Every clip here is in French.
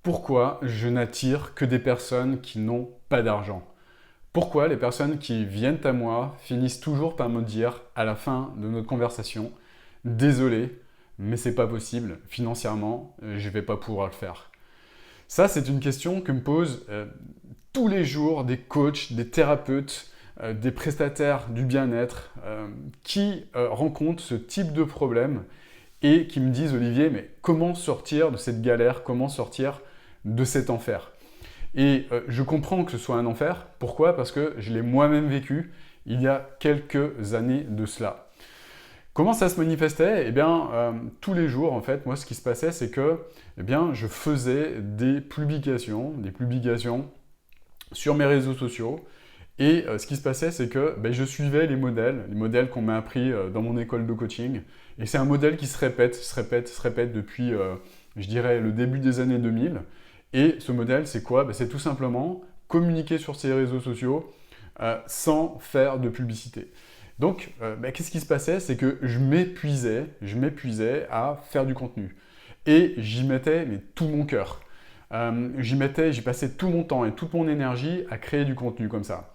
Pourquoi je n'attire que des personnes qui n'ont pas d'argent? Pourquoi les personnes qui viennent à moi finissent toujours par me dire à la fin de notre conversation: «Désolé, mais c'est pas possible, financièrement, je vais pas pouvoir le faire». Ça, c'est une question que me posent tous les jours des coachs, des thérapeutes, des prestataires du bien-être qui rencontrent ce type de problème et qui me disent: «Olivier, mais comment sortir de cette galère? Comment sortir de cet enfer?» Et je comprends que ce soit un enfer. Pourquoi? Parce que je l'ai moi-même vécu il y a quelques années de cela. Comment ça se manifestait? Eh bien, tous les jours, en fait, moi, ce qui se passait, c'est que, eh bien, je faisais des publications sur mes réseaux sociaux. Et ce qui se passait, c'est que ben, je suivais les modèles qu'on m'a appris dans mon école de coaching. Et c'est un modèle qui se répète, se répète depuis, je dirais, le début des années 2000. Et ce modèle, c'est quoi? Ben, c'est tout simplement communiquer sur ces réseaux sociaux sans faire de publicité. Donc, ben, qu'est-ce qui se passait? C'est que je m'épuisais à faire du contenu. Et j'y mettais mais, tout mon cœur. J'y passais tout mon temps et toute mon énergie à créer du contenu comme ça.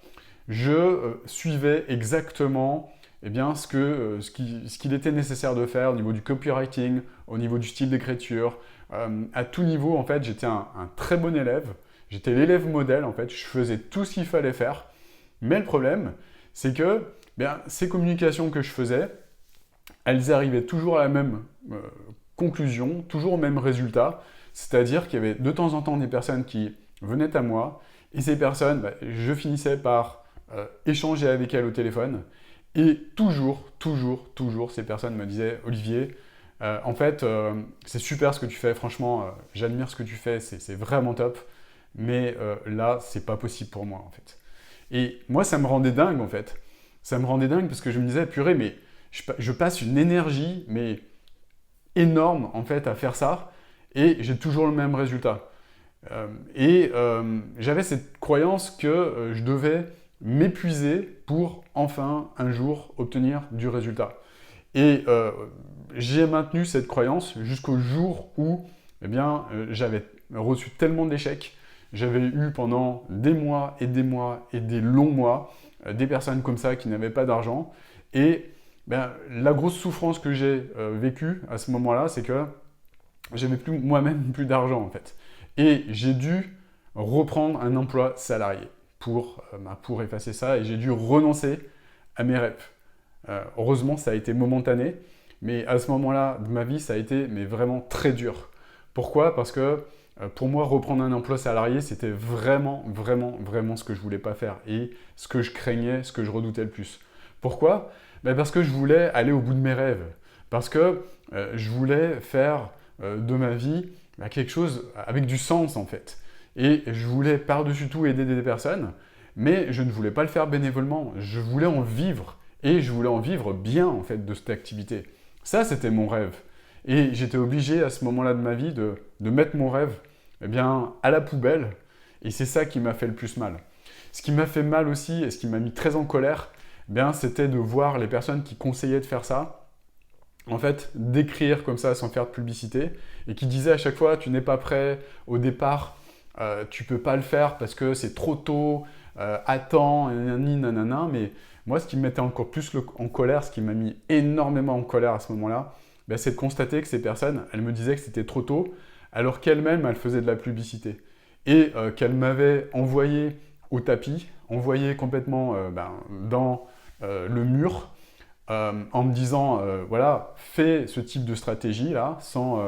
Je suivais exactement eh bien, ce qu'il était nécessaire de faire au niveau du copywriting, au niveau du style d'écriture. À tout niveau, en fait, j'étais un très bon élève. J'étais l'élève modèle, en fait. Je faisais tout ce qu'il fallait faire. Mais le problème, c'est que bien, ces communications que je faisais, elles arrivaient toujours à la même conclusion, toujours au même résultat. C'est-à-dire qu'il y avait de temps en temps des personnes qui venaient à moi. Et ces personnes, bah, je finissais par échanger avec elles au téléphone. Et toujours, ces personnes me disaient: Olivier, en fait, c'est super ce que tu fais, franchement, j'admire ce que tu fais, c'est vraiment top, mais là, c'est pas possible pour moi, en fait. Et moi, ça me rendait dingue, en fait. Ça me rendait dingue parce que je me disais: purée, mais je passe une énergie, mais énorme, en fait, à faire ça, et j'ai toujours le même résultat. J'avais cette croyance que je devais m'épuiser pour enfin un jour obtenir du résultat. Et j'ai maintenu cette croyance jusqu'au jour où eh bien, j'avais reçu tellement d'échecs. J'avais eu pendant des mois et des mois et des longs mois des personnes comme ça qui n'avaient pas d'argent. Et ben, la grosse souffrance que j'ai vécue à ce moment-là, c'est que j'avais moi-même plus d'argent en fait. Et j'ai dû reprendre un emploi salarié pour effacer ça, et j'ai dû renoncer à mes rêves. Heureusement, ça a été momentané, mais à ce moment-là de ma vie, ça a été mais vraiment très dur. Pourquoi? Parce que pour moi, reprendre un emploi salarié, c'était vraiment ce que je voulais pas faire et ce que je craignais, ce que je redoutais le plus. Pourquoi? Ben parce que je voulais aller au bout de mes rêves, parce que je voulais faire de ma vie quelque chose avec du sens en fait. Et je voulais par-dessus tout aider des personnes, mais je ne voulais pas le faire bénévolement. Je voulais en vivre, et je voulais en vivre bien en fait de cette activité. Ça, c'était mon rêve. Et j'étais obligé à ce moment-là de ma vie de mettre mon rêve eh bien, à la poubelle, et c'est ça qui m'a fait le plus mal. Ce qui m'a fait mal aussi, et ce qui m'a mis très en colère, eh bien, c'était de voir les personnes qui conseillaient de faire ça, en fait, d'écrire comme ça sans faire de publicité, et qui disaient à chaque fois: tu n'es pas prêt au départ, tu peux pas le faire parce que c'est trop tôt, attends, nanani, nanana. Mais moi, ce qui me mettait encore plus en colère, ce qui m'a mis énormément en colère à ce moment-là, ben, c'est de constater que ces personnes, elles me disaient que c'était trop tôt, alors qu'elles-mêmes, elles faisaient de la publicité. Et qu'elles m'avaient envoyé au tapis, envoyé complètement dans le mur, en me disant, voilà, fais ce type de stratégie-là, sans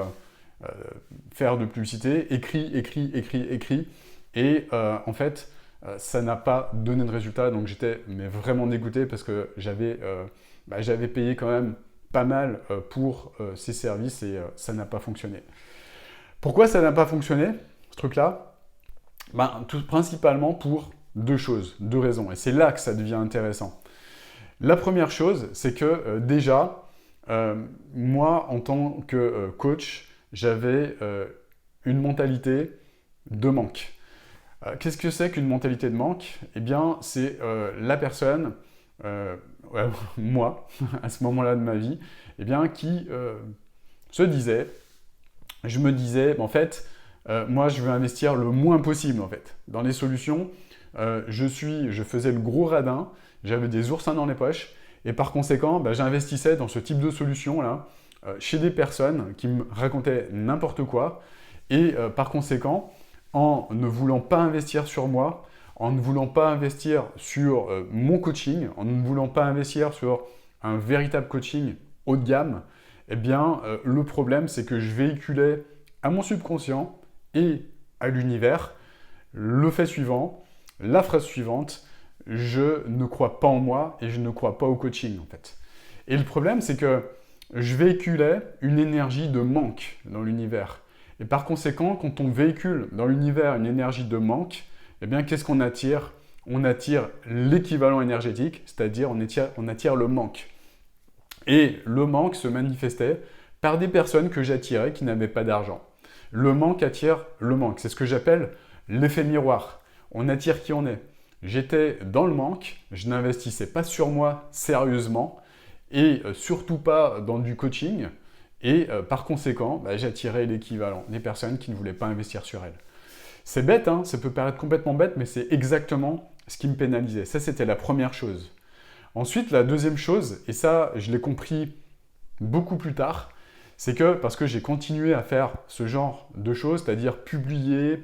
faire de publicité, écris. Et en fait, ça n'a pas donné de résultat, donc j'étais mais vraiment dégoûté parce que j'avais payé quand même pas mal pour ces services, et ça n'a pas fonctionné. Pourquoi ça n'a pas fonctionné, ce truc-là? Principalement pour deux raisons, et c'est là que ça devient intéressant. La première chose, c'est que déjà, moi, en tant que coach, j'avais une mentalité de manque. Qu'est-ce que c'est qu'une mentalité de manque? Eh bien, c'est la personne, ouais, moi, à ce moment-là de ma vie, eh bien, qui je me disais, en fait, moi, je veux investir le moins possible, en fait. Dans les solutions, je faisais le gros radin, j'avais des oursins dans les poches, et par conséquent, bah, j'investissais dans ce type de solution-là, chez des personnes qui me racontaient n'importe quoi, et par conséquent, en ne voulant pas investir sur moi, en ne voulant pas investir sur mon coaching, en ne voulant pas investir sur un véritable coaching haut de gamme, eh bien, le problème, c'est que je véhiculais à mon subconscient et à l'univers le fait suivant, la phrase suivante: je ne crois pas en moi et je ne crois pas au coaching, en fait. Et le problème, c'est que je véhiculais une énergie de manque dans l'univers. Et par conséquent, quand on véhicule dans l'univers une énergie de manque, eh bien, qu'est-ce qu'on attire? On attire l'équivalent énergétique, c'est-à-dire on attire le manque. Et le manque se manifestait par des personnes que j'attirais qui n'avaient pas d'argent. Le manque attire le manque. C'est ce que j'appelle l'effet miroir. On attire qui on est. J'étais dans le manque, je n'investissais pas sur moi sérieusement et surtout pas dans du coaching. Et par conséquent, bah, j'attirais l'équivalent des personnes qui ne voulaient pas investir sur elles. C'est bête, hein, ça peut paraître complètement bête, mais c'est exactement ce qui me pénalisait. Ça, c'était la première chose. Ensuite, la deuxième chose, et ça, je l'ai compris beaucoup plus tard, c'est que parce que j'ai continué à faire ce genre de choses, c'est-à-dire publier,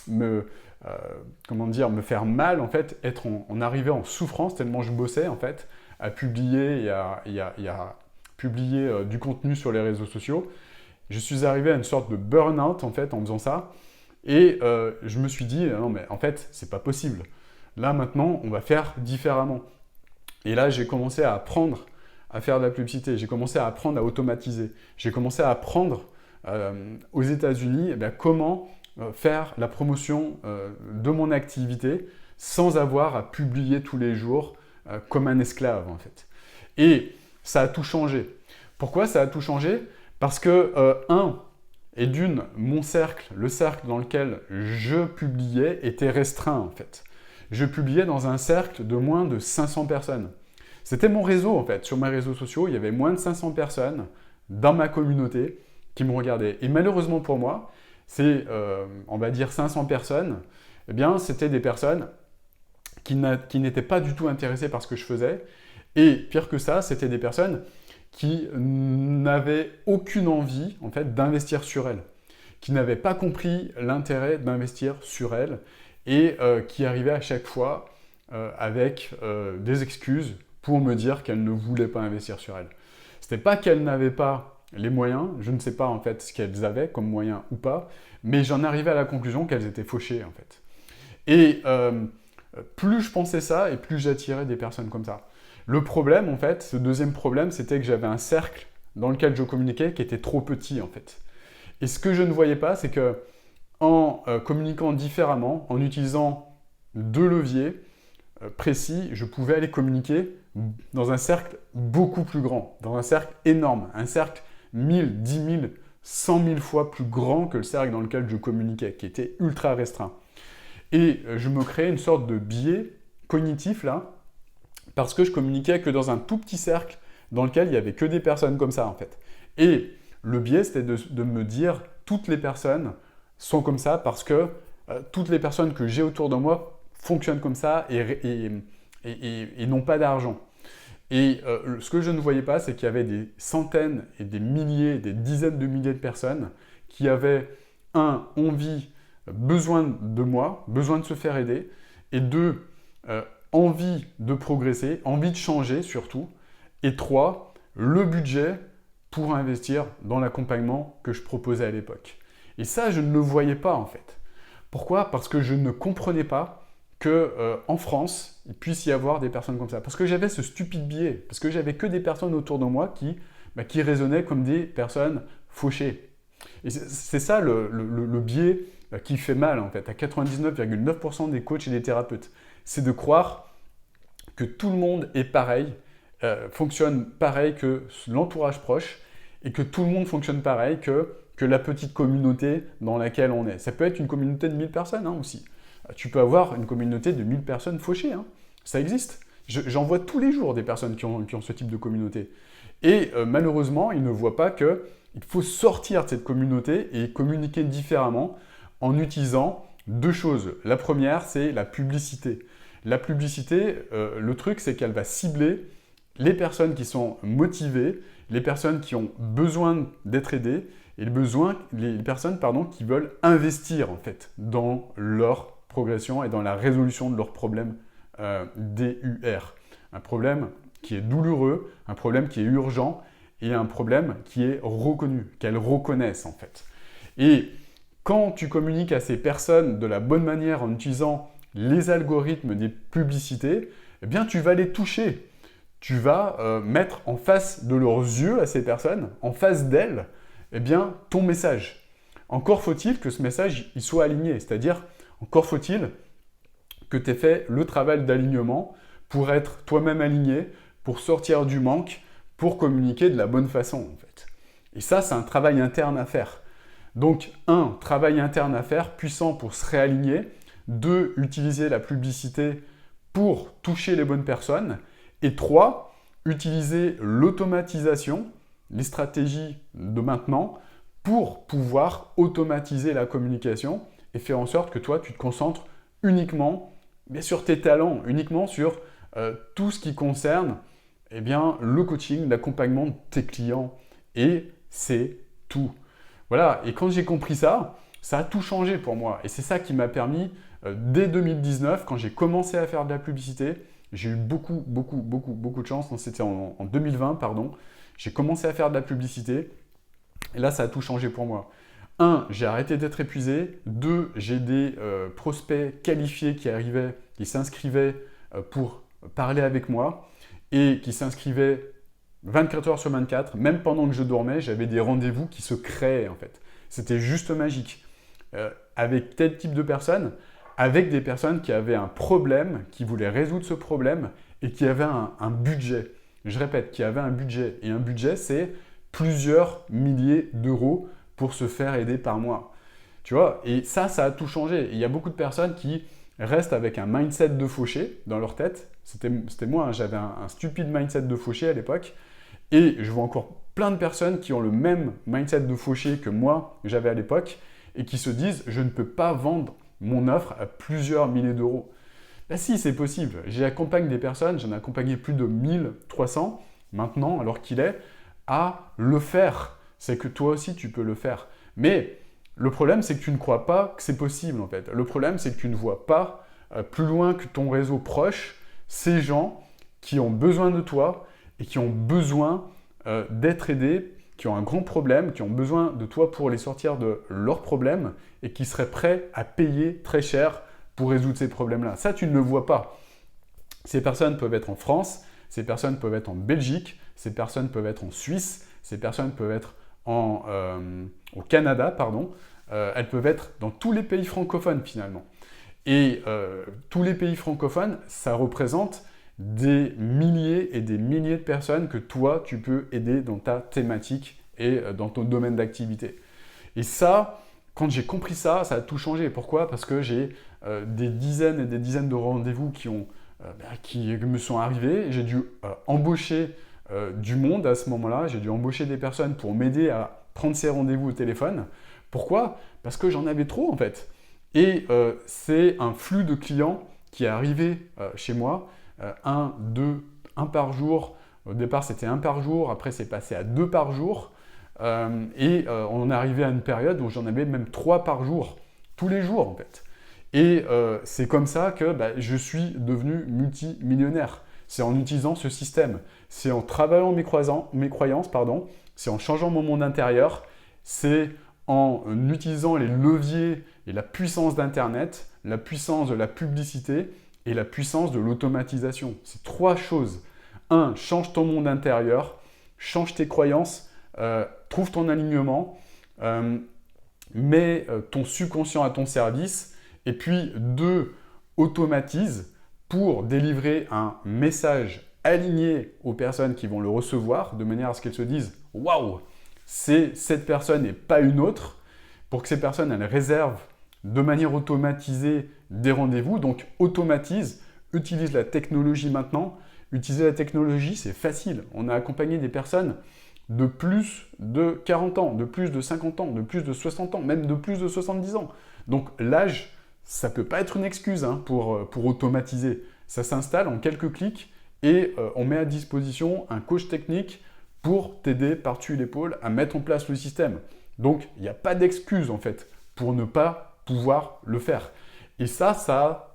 me faire mal, en fait, en arriver en souffrance tellement je bossais, en fait, à publier et à publier du contenu sur les réseaux sociaux. Je suis arrivé à une sorte de burn-out, en fait, en faisant ça. Et je me suis dit, non, mais en fait, c'est pas possible. Là, maintenant, on va faire différemment. Et là, j'ai commencé à apprendre à faire de la publicité. J'ai commencé à apprendre à automatiser. J'ai commencé à apprendre aux États-Unis comment faire la promotion de mon activité sans avoir à publier tous les jours comme un esclave, en fait. Et ça a tout changé. Pourquoi ça a tout changé? Parce que, mon cercle, le cercle dans lequel je publiais était restreint, en fait. Je publiais dans un cercle de moins de 500 personnes. C'était mon réseau, en fait. Sur mes réseaux sociaux, il y avait moins de 500 personnes dans ma communauté qui me regardaient. Et malheureusement pour moi, on va dire 500 personnes, eh bien, c'était des personnes qui n'étaient pas du tout intéressées par ce que je faisais. Et pire que ça, c'était des personnes qui n'avaient aucune envie, en fait, d'investir sur elles, qui n'avaient pas compris l'intérêt d'investir sur elles et qui arrivaient à chaque fois avec des excuses pour me dire qu'elles ne voulaient pas investir sur elles. C'était pas qu'elles n'avaient pas les moyens, je ne sais pas en fait ce qu'elles avaient comme moyens ou pas, mais j'en arrivais à la conclusion qu'elles étaient fauchées en fait. Et plus je pensais ça et plus j'attirais des personnes comme ça. Le problème, en fait, ce deuxième problème, c'était que j'avais un cercle dans lequel je communiquais qui était trop petit, en fait. Et ce que je ne voyais pas, c'est que en communiquant différemment, en utilisant deux leviers précis, je pouvais aller communiquer dans un cercle beaucoup plus grand, dans un cercle énorme, un cercle 1000, 10 000, 100 000 fois plus grand que le cercle dans lequel je communiquais, qui était ultra restreint. Et je me créais une sorte de biais cognitif, là, parce que je communiquais que dans un tout petit cercle dans lequel il n'y avait que des personnes comme ça, en fait. Et le biais, c'était de me dire toutes les personnes sont comme ça parce que toutes les personnes que j'ai autour de moi fonctionnent comme ça et n'ont pas d'argent. Et ce que je ne voyais pas, c'est qu'il y avait des centaines et des milliers, des dizaines de milliers de personnes qui avaient, envie, besoin de moi, besoin de se faire aider, et deux, envie de progresser, envie de changer surtout, et trois, le budget pour investir dans l'accompagnement que je proposais à l'époque. Et ça, je ne le voyais pas en fait. Pourquoi? Parce que je ne comprenais pas qu'en France, il puisse y avoir des personnes comme ça. Parce que j'avais ce stupide biais, parce que j'avais que des personnes autour de moi qui raisonnaient comme des personnes fauchées. Et c'est ça le biais qui fait mal en fait, à 99,9% des coachs et des thérapeutes. C'est de croire que tout le monde est pareil, fonctionne pareil que l'entourage proche, et que tout le monde fonctionne pareil que la petite communauté dans laquelle on est. Ça peut être une communauté de 1000 personnes aussi. Tu peux avoir une communauté de 1000 personnes fauchées, ça existe. J'en vois tous les jours des personnes qui ont ce type de communauté. Et malheureusement, ils ne voient pas que Il faut sortir de cette communauté et communiquer différemment en utilisant deux choses. La première, c'est la publicité. La publicité, le truc, c'est qu'elle va cibler les personnes qui sont motivées, les personnes qui ont besoin d'être aidées et les personnes qui veulent investir en fait dans leur progression et dans la résolution de leurs problèmes DUR. Un problème qui est douloureux, un problème qui est urgent et un problème qui est reconnu, qu'elles reconnaissent en fait. Et quand tu communiques à ces personnes de la bonne manière en utilisant les algorithmes des publicités, eh bien tu vas les toucher. Tu vas mettre en face de leurs yeux à ces personnes, en face d'elles, eh bien ton message. Encore faut-il que ce message il soit aligné, c'est-à-dire encore faut-il que tu aies fait le travail d'alignement pour être toi-même aligné, pour sortir du manque, pour communiquer de la bonne façon en fait. Et ça, c'est un travail interne à faire. Donc, 1, travail interne à faire, puissant pour se réaligner. 2, utiliser la publicité pour toucher les bonnes personnes. Et 3, utiliser l'automatisation, les stratégies de maintenant, pour pouvoir automatiser la communication et faire en sorte que toi, tu te concentres uniquement sur tes talents, uniquement sur tout ce qui concerne eh bien, le coaching, l'accompagnement de tes clients. Et c'est tout. Voilà, et quand j'ai compris ça, ça a tout changé pour moi. Et c'est ça qui m'a permis, dès 2019, quand j'ai commencé à faire de la publicité, j'ai eu beaucoup de chance. C'était en 2020, pardon. J'ai commencé à faire de la publicité. Et là, ça a tout changé pour moi. 1, j'ai arrêté d'être épuisé. 2, j'ai des prospects qualifiés qui arrivaient, qui s'inscrivaient pour parler avec moi et qui s'inscrivaient 24 heures sur 24, même pendant que je dormais, j'avais des rendez-vous qui se créaient en fait. C'était juste magique. Avec tel type de personnes, avec des personnes qui avaient un problème, qui voulaient résoudre ce problème et qui avaient un budget. Je répète, qui avaient un budget. Et un budget, c'est plusieurs milliers d'euros pour se faire aider par mois. Tu vois, et ça a tout changé. Et il y a beaucoup de personnes qui restent avec un mindset de fauché dans leur tête. C'était moi, hein, j'avais un stupide mindset de fauché à l'époque. Et je vois encore plein de personnes qui ont le même mindset de fauché que moi, j'avais à l'époque, et qui se disent « je ne peux pas vendre mon offre à plusieurs milliers d'euros ». Ben si, c'est possible. J'accompagne des personnes, j'en ai accompagné plus de 1300 maintenant, alors qu'il est, à le faire. C'est que toi aussi, tu peux le faire. Mais le problème, c'est que tu ne crois pas que c'est possible, en fait. Le problème, c'est que tu ne vois pas plus loin que ton réseau proche ces gens qui ont besoin de toi et qui ont besoin d'être aidés, qui ont un grand problème, qui ont besoin de toi pour les sortir de leurs problèmes et qui seraient prêts à payer très cher pour résoudre ces problèmes-là. Ça, tu ne le vois pas. Ces personnes peuvent être en France, ces personnes peuvent être en Belgique, ces personnes peuvent être en Suisse, ces personnes peuvent être au Canada, pardon. Elles peuvent être dans tous les pays francophones finalement. Et tous les pays francophones, ça représente des milliers et des milliers de personnes que toi, tu peux aider dans ta thématique et dans ton domaine d'activité. Et ça, quand j'ai compris ça, ça a tout changé. Pourquoi ? Parce que j'ai des dizaines et des dizaines de rendez-vous qui me sont arrivés. J'ai dû embaucher du monde à ce moment-là. J'ai dû embaucher des personnes pour m'aider à prendre ces rendez-vous au téléphone. Pourquoi ? Parce que j'en avais trop en fait. Et c'est un flux de clients qui est arrivé chez moi. Un par jour. Au départ, c'était 1 par jour. Après, c'est passé à 2 par jour. On est arrivé à une période où j'en avais même 3 par jour. Tous les jours, en fait. Et c'est comme ça que je suis devenu multimillionnaire. C'est en utilisant ce système. C'est en travaillant mes croyances, pardon. C'est en changeant mon monde intérieur. C'est en utilisant les leviers et la puissance d'Internet, la puissance de la publicité et la puissance de l'automatisation. C'est 3 choses. 1, change ton monde intérieur, change tes croyances, trouve ton alignement, mets ton subconscient à ton service. Et puis 2, automatise pour délivrer un message aligné aux personnes qui vont le recevoir, de manière à ce qu'elles se disent « Waouh, c'est cette personne et pas une autre », pour que ces personnes elles réservent de manière automatisée des rendez-vous. Donc automatise, utilise la technologie maintenant. Utiliser la technologie, c'est facile. On a accompagné des personnes de plus de 40 ans, de plus de 50 ans, de plus de 60 ans, même de plus de 70 ans. Donc l'âge, ça ne peut pas être une excuse hein, pour automatiser. Ça s'installe en quelques clics et on met à disposition un coach technique pour t'aider par-dessus l'épaule à mettre en place le système. Donc il n'y a pas d'excuse en fait pour ne pas pouvoir le faire. Et ça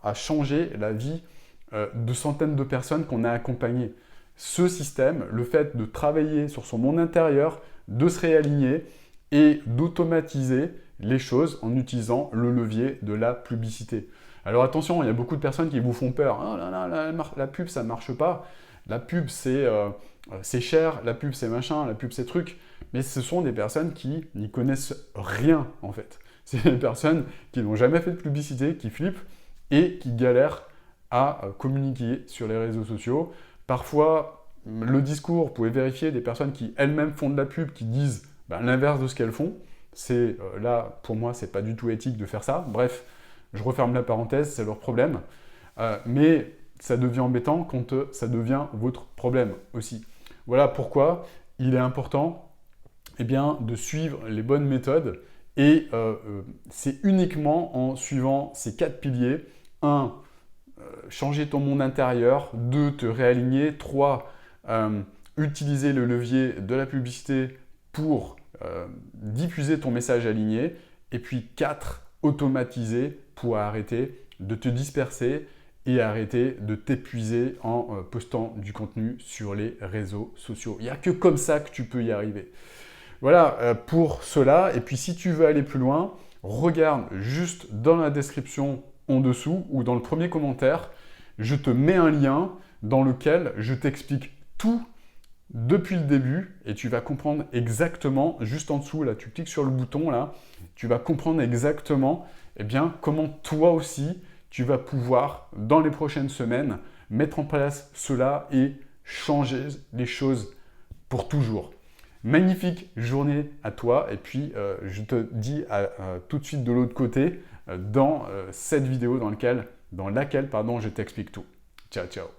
a changé la vie de centaines de personnes qu'on a accompagnées. Ce système, le fait de travailler sur son monde intérieur, de se réaligner et d'automatiser les choses en utilisant le levier de la publicité. Alors attention, il y a beaucoup de personnes qui vous font peur. Oh là là, la pub, ça ne marche pas. La pub, c'est cher. La pub, c'est machin. La pub, c'est truc. Mais ce sont des personnes qui n'y connaissent rien, en fait. C'est des personnes qui n'ont jamais fait de publicité, qui flippent et qui galèrent à communiquer sur les réseaux sociaux. Parfois, le discours, vous pouvez vérifier des personnes qui elles-mêmes font de la pub, qui disent l'inverse de ce qu'elles font. Là, pour moi, c'est pas du tout éthique de faire ça. Bref, je referme la parenthèse, c'est leur problème. Mais ça devient embêtant quand ça devient votre problème aussi. Voilà pourquoi il est important de suivre les bonnes méthodes. Et c'est uniquement en suivant ces 4 piliers. 1. Changer ton monde intérieur. 2. Te réaligner. 3. Utiliser le levier de la publicité pour diffuser ton message aligné. Et puis 4. Automatiser pour arrêter de te disperser et arrêter de t'épuiser en postant du contenu sur les réseaux sociaux. Il n'y a que comme ça que tu peux y arriver. Voilà pour cela. Et puis si tu veux aller plus loin, regarde juste dans la description en dessous ou dans le premier commentaire, je te mets un lien dans lequel je t'explique tout depuis le début et tu vas comprendre exactement, juste en dessous, là tu cliques sur le bouton, là, tu vas comprendre exactement comment toi aussi tu vas pouvoir, dans les prochaines semaines, mettre en place cela et changer les choses pour toujours. Magnifique journée à toi et puis je te dis tout de suite de l'autre côté dans cette vidéo dans laquelle je t'explique tout. Ciao, ciao.